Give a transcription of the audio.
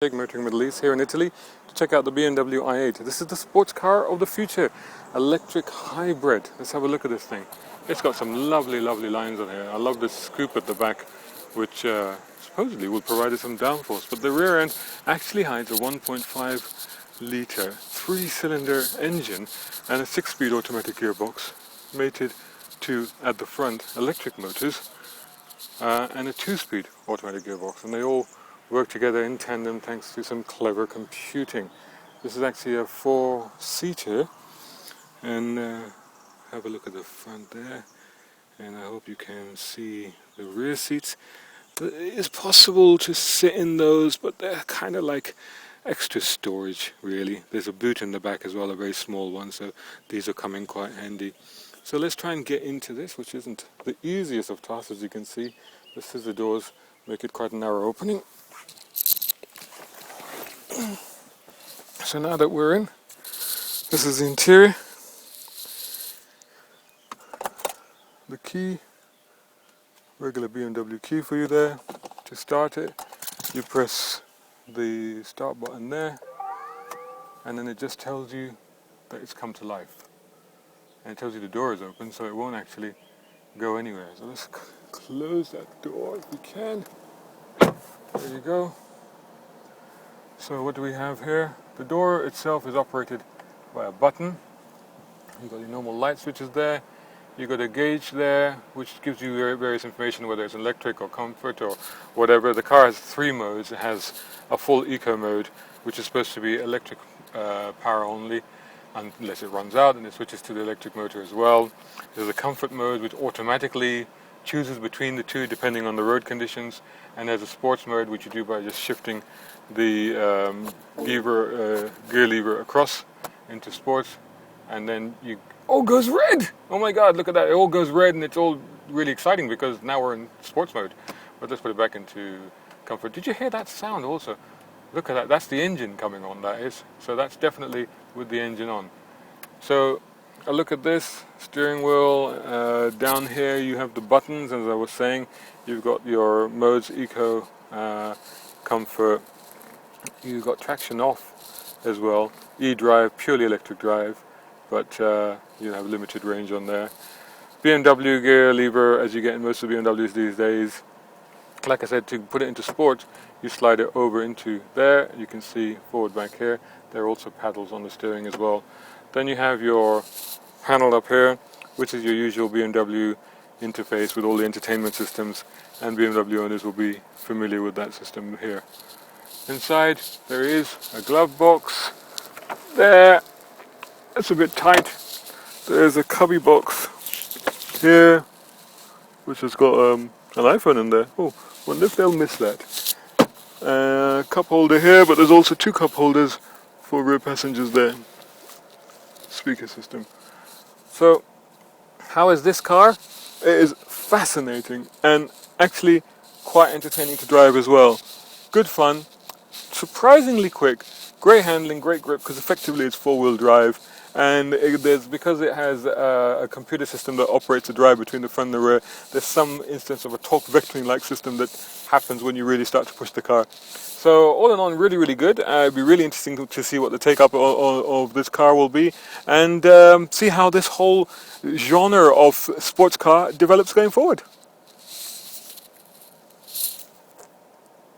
Motoring Middle East here in Italy to check out the BMW i8. This is the sports car of the future, electric hybrid. Let's have a look at this thing. It's got some lovely lines on here. I love this scoop at the back, which supposedly will provide us some downforce, but the rear end actually hides a 1.5 litre 3-cylinder engine and a 6-speed automatic gearbox mated to, at the front, electric motors and a 2-speed automatic gearbox, and they all work together in tandem thanks to some clever computing. This is actually a 4-seater, and have a look at the front there, and I hope you can see the rear seats. It is possible to sit in those, but they're kind of like extra storage really. There's a boot in the back as well, a very small one, so these are coming quite handy. So let's try and get into this, which isn't the easiest of tasks. As you can see, the scissor doors make it quite a narrow opening. So now that we're in, this is the interior. The key, regular BMW key for you there. To start it, you press the start button there, and then it just tells you that it's come to life. And it tells you the door is open, so it won't actually go anywhere. So let's close that door if we can. There you go. So what do we have here? The door itself is operated by a button. You've got your normal light switches there. You've got a gauge there, which gives you various information, whether it's electric or comfort or whatever. The car has 3 modes. It has a full eco mode, which is supposed to be electric power only, unless it runs out, and it switches to the electric motor as well. There's a comfort mode, which automatically chooses between the two depending on the road conditions, and there's a sports mode, which you do by just shifting the gear lever across into sports, and then you all goes red. Oh my god, look at that, it all goes red, and it's all really exciting because now we're in sports mode. But let's put it back into comfort. Did you hear that sound also? Look at that, that's the engine coming on, that is. So that's definitely with the engine on. So a look at this steering wheel. Down here you have the buttons, as I was saying. You've got your modes, eco, comfort. You've got traction off as well. E-drive, purely electric drive, but you have limited range on there. BMW gear lever, as you get in most of the BMWs these days. Like I said, to put it into sport, you slide it over into there. You can see forward back here. There are also paddles on the steering as well. Then you have your panel up here, which is your usual BMW interface with all the entertainment systems, and BMW owners will be familiar with that system here. Inside there is a glove box there. It's a bit tight. There's a cubby box here, which has got an iPhone in there. Oh, wonder if they'll miss that. Cup holder here, but there's also 2 cup holders for rear passengers there. Speaker system. So, how is this car? It is fascinating and actually quite entertaining to drive as well. Good fun, surprisingly quick, great handling, great grip, because effectively it's 4-wheel drive, and because it has a computer system that operates the drive between the front and the rear, there's some instance of a torque vectoring like system that happens when you really start to push the car. So all in all, really good. It'd be really interesting to see what the take-up of this car will be, and see how this whole genre of sports car develops going forward.